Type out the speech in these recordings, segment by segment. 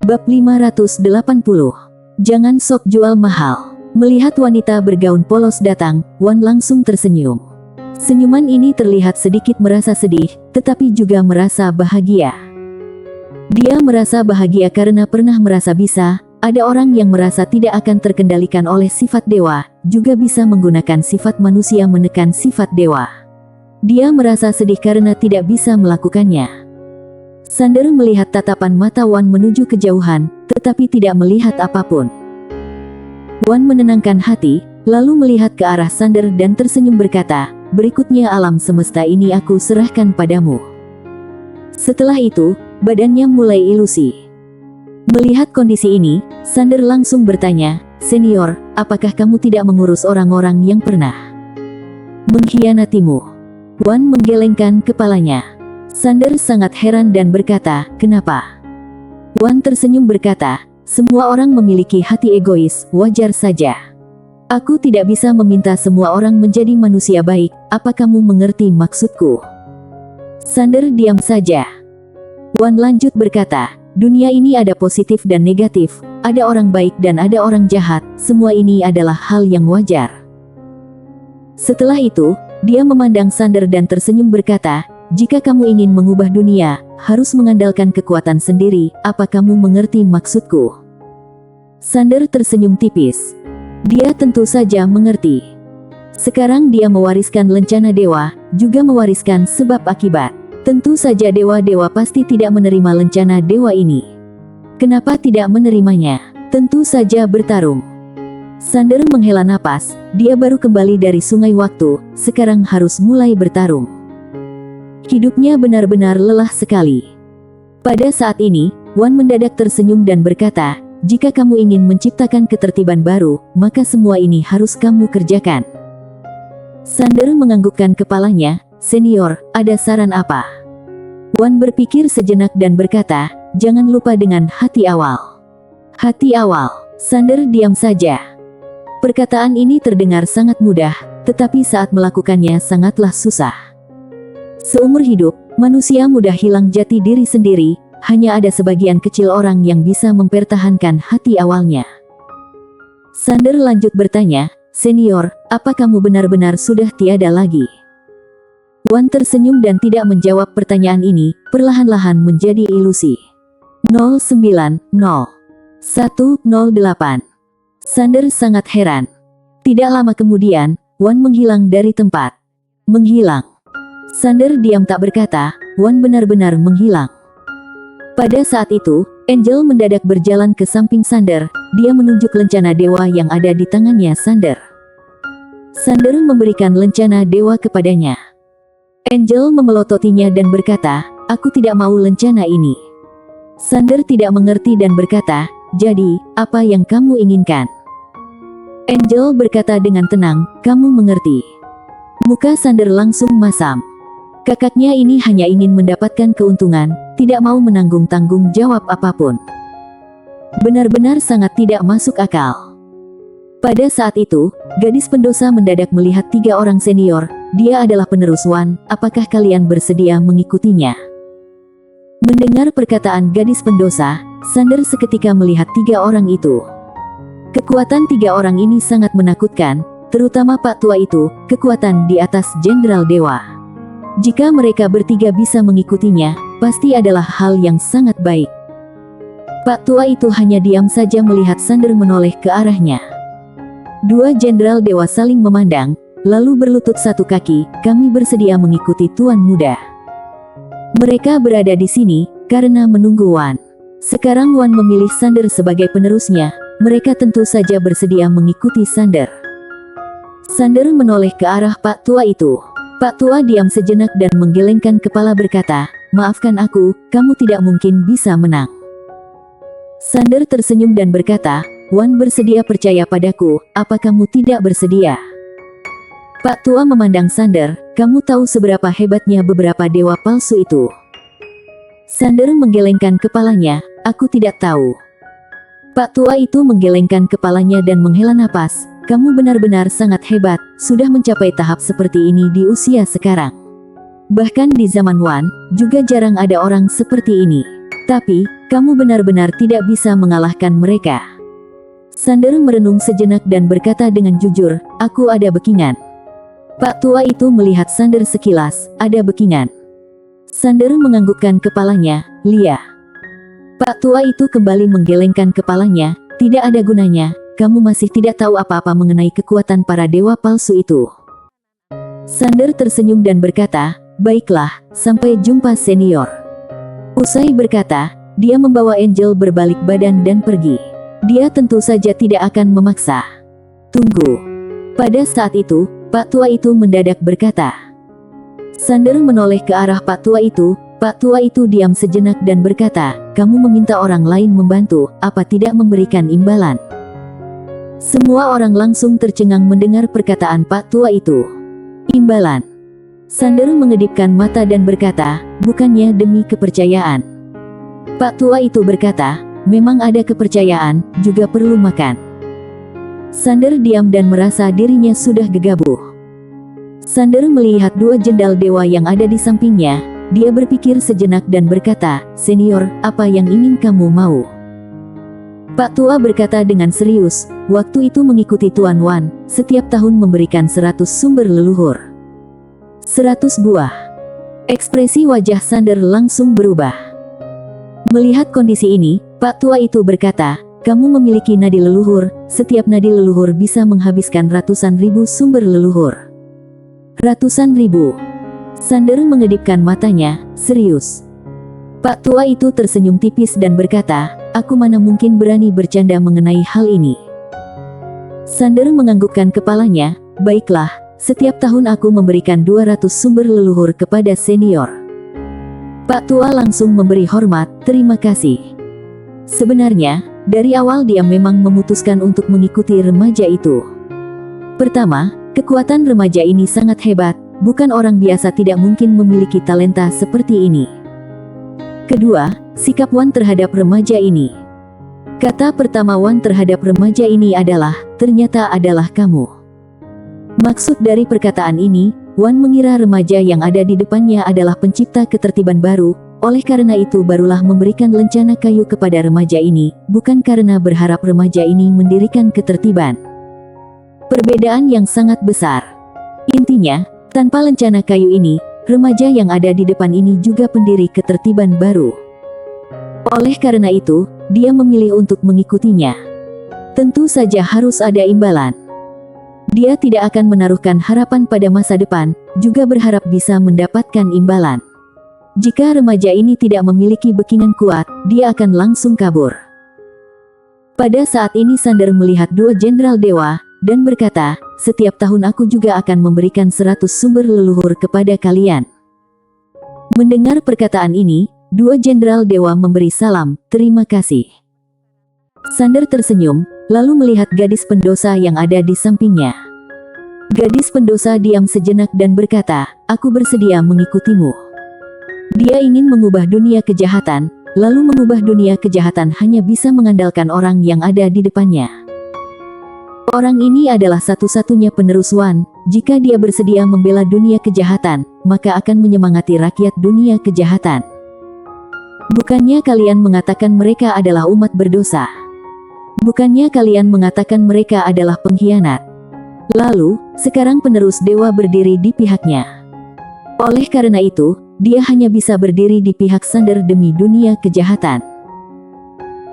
Bab 580. Jangan sok jual mahal. Melihat wanita bergaun polos datang, Wan langsung tersenyum. Senyuman ini terlihat sedikit merasa sedih, tetapi juga merasa bahagia. Dia merasa bahagia karena pernah merasa bisa, ada orang yang merasa tidak akan terkendalikan oleh sifat dewa, juga bisa menggunakan sifat manusia menekan sifat dewa. Dia merasa sedih karena tidak bisa melakukannya. Sander melihat tatapan mata Wan menuju kejauhan, tetapi tidak melihat apapun. Wan menenangkan hati, lalu melihat ke arah Sander dan tersenyum berkata, "Berikutnya alam semesta ini aku serahkan padamu." Setelah itu, badannya mulai ilusi. Melihat kondisi ini, Sander langsung bertanya, "Senior, apakah kamu tidak mengurus orang-orang yang pernah mengkhianatimu?" Wan menggelengkan kepalanya. Sander sangat heran dan berkata, "Kenapa?" Wan tersenyum berkata, "Semua orang memiliki hati egois, wajar saja. Aku tidak bisa meminta semua orang menjadi manusia baik, apa kamu mengerti maksudku?" Sander diam saja. Wan lanjut berkata, "Dunia ini ada positif dan negatif, ada orang baik dan ada orang jahat, semua ini adalah hal yang wajar." Setelah itu, dia memandang Sander dan tersenyum berkata, "Jika kamu ingin mengubah dunia, harus mengandalkan kekuatan sendiri, apa kamu mengerti maksudku?" Sander tersenyum tipis. Dia tentu saja mengerti. Sekarang dia mewariskan lencana dewa, juga mewariskan sebab akibat. Tentu saja dewa-dewa pasti tidak menerima lencana dewa ini. Kenapa tidak menerimanya? Tentu saja bertarung. Sander menghela napas, dia baru kembali dari sungai waktu, sekarang harus mulai bertarung. Hidupnya benar-benar lelah sekali. Pada saat ini, Wan mendadak tersenyum dan berkata, "Jika kamu ingin menciptakan ketertiban baru, maka semua ini harus kamu kerjakan." Sander menganggukkan kepalanya, "Senior, ada saran apa?" Wan berpikir sejenak dan berkata, "Jangan lupa dengan hati awal." Hati awal. Sander diam saja. Perkataan ini terdengar sangat mudah, tetapi saat melakukannya sangatlah susah. Seumur hidup, manusia mudah hilang jati diri sendiri, hanya ada sebagian kecil orang yang bisa mempertahankan hati awalnya. Sander lanjut bertanya, "Senior, apa kamu benar-benar sudah tiada lagi?" Wan tersenyum dan tidak menjawab pertanyaan ini, perlahan-lahan menjadi ilusi. 090-108. Sander sangat heran. Tidak lama kemudian, Wan menghilang dari tempat. Menghilang. Sander diam tak berkata, Wan benar-benar menghilang. Pada saat itu, Angel mendadak berjalan ke samping Sander, dia menunjuk lencana dewa yang ada di tangannya Sander. Sander memberikan lencana dewa kepadanya. Angel memelototinya dan berkata, "Aku tidak mau lencana ini." Sander tidak mengerti dan berkata, "Jadi, apa yang kamu inginkan?" Angel berkata dengan tenang, "Kamu mengerti." Muka Sander langsung masam. Kakaknya ini hanya ingin mendapatkan keuntungan, tidak mau menanggung tanggung jawab apapun. Benar-benar sangat tidak masuk akal. Pada saat itu, gadis pendosa mendadak melihat 3 orang senior, dia adalah penerus Wan, apakah kalian bersedia mengikutinya? Mendengar perkataan gadis pendosa, Sander seketika melihat 3 orang itu. Kekuatan 3 orang ini sangat menakutkan, terutama Pak Tua itu, kekuatan di atas Jenderal Dewa. Jika mereka bertiga bisa mengikutinya, pasti adalah hal yang sangat baik. Pak Tua itu hanya diam saja melihat Sander menoleh ke arahnya. 2 Jenderal Dewa saling memandang, lalu berlutut satu kaki, "Kami bersedia mengikuti Tuan Muda." Mereka berada di sini, karena menunggu Wan. Sekarang Wan memilih Sander sebagai penerusnya, mereka tentu saja bersedia mengikuti Sander. Sander menoleh ke arah Pak Tua itu. Pak Tua diam sejenak dan menggelengkan kepala berkata, "Maafkan aku, kamu tidak mungkin bisa menang." Sander tersenyum dan berkata, "Wan bersedia percaya padaku, apa kamu tidak bersedia?" Pak Tua memandang Sander, "Kamu tahu seberapa hebatnya beberapa dewa palsu itu?" Sander menggelengkan kepalanya, "Aku tidak tahu." Pak Tua itu menggelengkan kepalanya dan menghela napas, "Kamu benar-benar sangat hebat, sudah mencapai tahap seperti ini di usia sekarang. Bahkan di zaman Wan, juga jarang ada orang seperti ini." Tapi, kamu benar-benar tidak bisa mengalahkan mereka. Sander merenung sejenak dan berkata dengan jujur, aku ada backingan. Pak tua itu melihat Sander sekilas, ada backingan. Sander menganggukkan kepalanya, Lia. Pak tua itu kembali menggelengkan kepalanya, tidak ada gunanya, kamu masih tidak tahu apa-apa mengenai kekuatan para dewa palsu itu. Sander tersenyum dan berkata, baiklah, sampai jumpa senior. Usai berkata, dia membawa Angel berbalik badan dan pergi. Dia tentu saja tidak akan memaksa. Tunggu. Pada saat itu, Pak tua itu mendadak berkata. Sander menoleh ke arah Pak tua itu. Pak tua itu diam sejenak dan berkata, kamu meminta orang lain membantu, apa tidak memberikan imbalan? Semua orang langsung tercengang mendengar perkataan Pak tua itu. Imbalan. Sander mengedipkan mata dan berkata, bukannya demi kepercayaan. Pak tua itu berkata, memang ada kepercayaan, juga perlu makan. Sander diam dan merasa dirinya sudah gegabah. Sander melihat dua jenderal dewa yang ada di sampingnya. Dia berpikir sejenak dan berkata, senior, apa yang ingin kamu mau? Pak tua berkata dengan serius, waktu itu mengikuti Tuan Wan, setiap tahun memberikan 100 sumber leluhur. 100 buah. Ekspresi wajah Sander langsung berubah. Melihat kondisi ini, Pak tua itu berkata, kamu memiliki nadi leluhur, setiap nadi leluhur bisa menghabiskan ratusan ribu sumber leluhur. Ratusan ribu. Sander mengedipkan matanya, serius. Pak tua itu tersenyum tipis dan berkata, aku mana mungkin berani bercanda mengenai hal ini. Sander menganggukkan kepalanya, baiklah, setiap tahun aku memberikan 200 sumber leluhur kepada senior. Pak tua langsung memberi hormat, terima kasih. Sebenarnya, dari awal dia memang memutuskan untuk mengikuti remaja itu. Pertama, kekuatan remaja ini sangat hebat, bukan orang biasa tidak mungkin memiliki talenta seperti ini. Kedua, sikap Wan terhadap remaja ini. Kata pertama Wan terhadap remaja ini adalah, ternyata adalah kamu. Maksud dari perkataan ini, Wan mengira remaja yang ada di depannya adalah pencipta ketertiban baru, oleh karena itu barulah memberikan lencana kayu kepada remaja ini, bukan karena berharap remaja ini mendirikan ketertiban. Perbedaan yang sangat besar. Intinya, tanpa lencana kayu ini, remaja yang ada di depan ini juga pendiri ketertiban baru. Oleh karena itu, dia memilih untuk mengikutinya. Tentu saja harus ada imbalan. Dia tidak akan menaruhkan harapan pada masa depan, juga berharap bisa mendapatkan imbalan. Jika remaja ini tidak memiliki backingan kuat, dia akan langsung kabur. Pada saat ini Sander melihat dua jenderal dewa, dan berkata, setiap tahun aku juga akan memberikan 100 sumber leluhur kepada kalian. Mendengar perkataan ini, dua jenderal dewa memberi salam, terima kasih. Sander tersenyum, lalu melihat gadis pendosa yang ada di sampingnya. Gadis pendosa diam sejenak dan berkata, aku bersedia mengikutimu. Dia ingin mengubah dunia kejahatan, lalu mengubah dunia kejahatan hanya bisa mengandalkan orang yang ada di depannya. Orang ini adalah satu-satunya penerus Wan, jika dia bersedia membela dunia kejahatan, maka akan menyemangati rakyat dunia kejahatan. Bukannya kalian mengatakan mereka adalah umat berdosa? Bukannya kalian mengatakan mereka adalah pengkhianat? Lalu, sekarang penerus dewa berdiri di pihaknya. Oleh karena itu, dia hanya bisa berdiri di pihak Sander demi dunia kejahatan.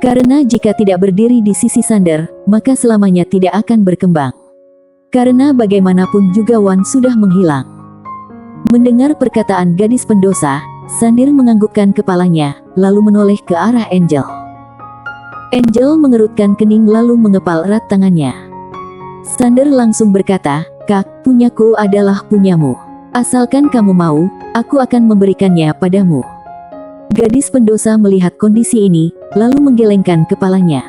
Karena jika tidak berdiri di sisi Sander, maka selamanya tidak akan berkembang. Karena bagaimanapun juga Wan sudah menghilang. Mendengar perkataan gadis pendosa, Sander menganggukkan kepalanya, lalu menoleh ke arah Angel. Angel mengerutkan kening lalu mengepal erat tangannya. Sander langsung berkata, Kak, punyaku adalah punyamu. Asalkan kamu mau, aku akan memberikannya padamu. Gadis pendosa melihat kondisi ini, lalu menggelengkan kepalanya.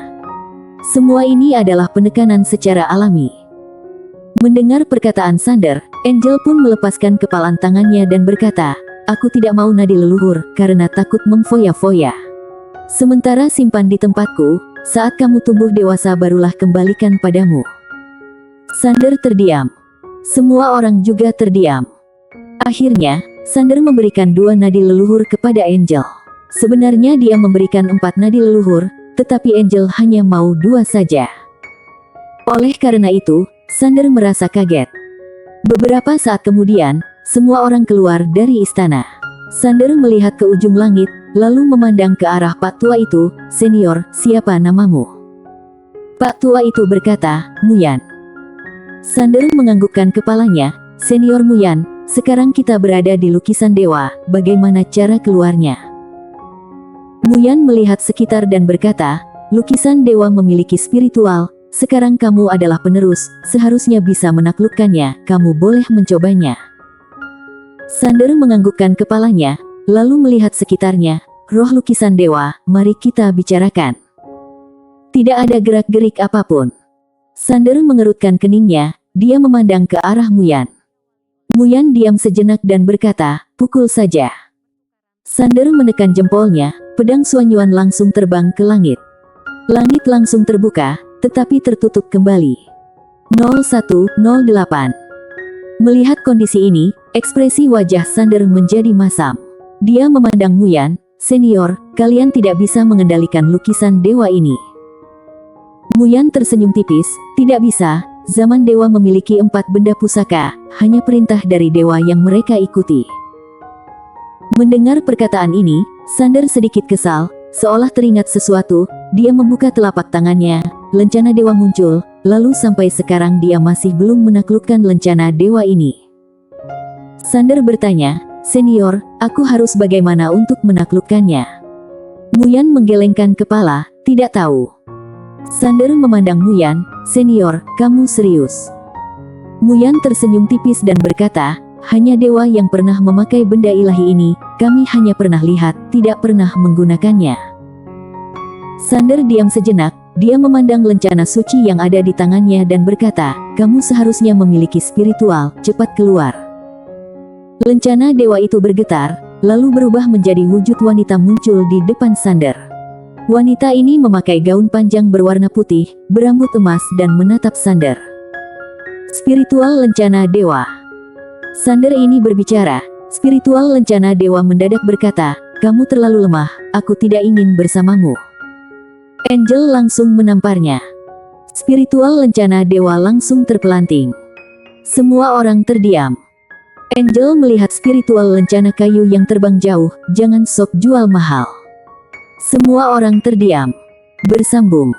Semua ini adalah penekanan secara alami. Mendengar perkataan Sander, Angel pun melepaskan kepalan tangannya dan berkata, aku tidak mau nadi leluhur, karena takut memfoya-foya. Sementara simpan di tempatku, saat kamu tumbuh dewasa barulah kembalikan padamu. Sander terdiam. Semua orang juga terdiam. Akhirnya, Sander memberikan dua nadi leluhur kepada Angel. Sebenarnya dia memberikan 4 nadi leluhur, tetapi Angel hanya mau 2 saja. Oleh karena itu, Sander merasa kaget. Beberapa saat kemudian, semua orang keluar dari istana. Sander melihat ke ujung langit, lalu memandang ke arah Pak Tua itu. "Senior, siapa namamu?" Pak Tua itu berkata, "Muyan." Sander menganggukkan kepalanya. "Senior Muyan, sekarang kita berada di lukisan dewa, bagaimana cara keluarnya?" Muyan melihat sekitar dan berkata, "Lukisan dewa memiliki spiritual, sekarang kamu adalah penerus, seharusnya bisa menaklukkannya, kamu boleh mencobanya." Sander menganggukkan kepalanya, lalu melihat sekitarnya. "Roh lukisan dewa, mari kita bicarakan." Tidak ada gerak-gerik apapun. Sander mengerutkan keningnya, dia memandang ke arah Muyan. Muyan diam sejenak dan berkata, "Pukul saja." Sander menekan jempolnya, pedang Suanyuan langsung terbang ke langit. Langit langsung terbuka, tetapi tertutup kembali. 0108. Melihat kondisi ini, ekspresi wajah Sander menjadi masam. Dia memandang Muyan. "Senior, kalian tidak bisa mengendalikan lukisan dewa ini." Muyan tersenyum tipis, "Tidak bisa, zaman dewa memiliki 4 benda pusaka, hanya perintah dari dewa yang mereka ikuti." Mendengar perkataan ini, Sander sedikit kesal, seolah teringat sesuatu, dia membuka telapak tangannya, lencana dewa muncul, lalu sampai sekarang dia masih belum menaklukkan lencana dewa ini. Sander bertanya, "Senior, aku harus bagaimana untuk menaklukkannya?" Muyan menggelengkan kepala, "Tidak tahu." Sander memandang Muyan, "Senior, kamu serius?" Muyan tersenyum tipis dan berkata, "Hanya dewa yang pernah memakai benda ilahi ini, kami hanya pernah lihat, tidak pernah menggunakannya." Sander diam sejenak, dia memandang lencana suci yang ada di tangannya dan berkata, "Kamu seharusnya memiliki spiritual, cepat keluar." Lencana dewa itu bergetar, lalu berubah menjadi wujud wanita muncul di depan Sander. Wanita ini memakai gaun panjang berwarna putih, berambut emas dan menatap Sander. Spiritual lencana dewa. Sander ini berbicara. Spiritual lencana dewa mendadak berkata, "Kamu terlalu lemah, aku tidak ingin bersamamu." Angel langsung menamparnya. Spiritual lencana dewa langsung terpelanting. Semua orang terdiam. Angel melihat spiritual lencana kayu yang terbang jauh, "Jangan sok jual mahal." Semua orang terdiam. Bersambung.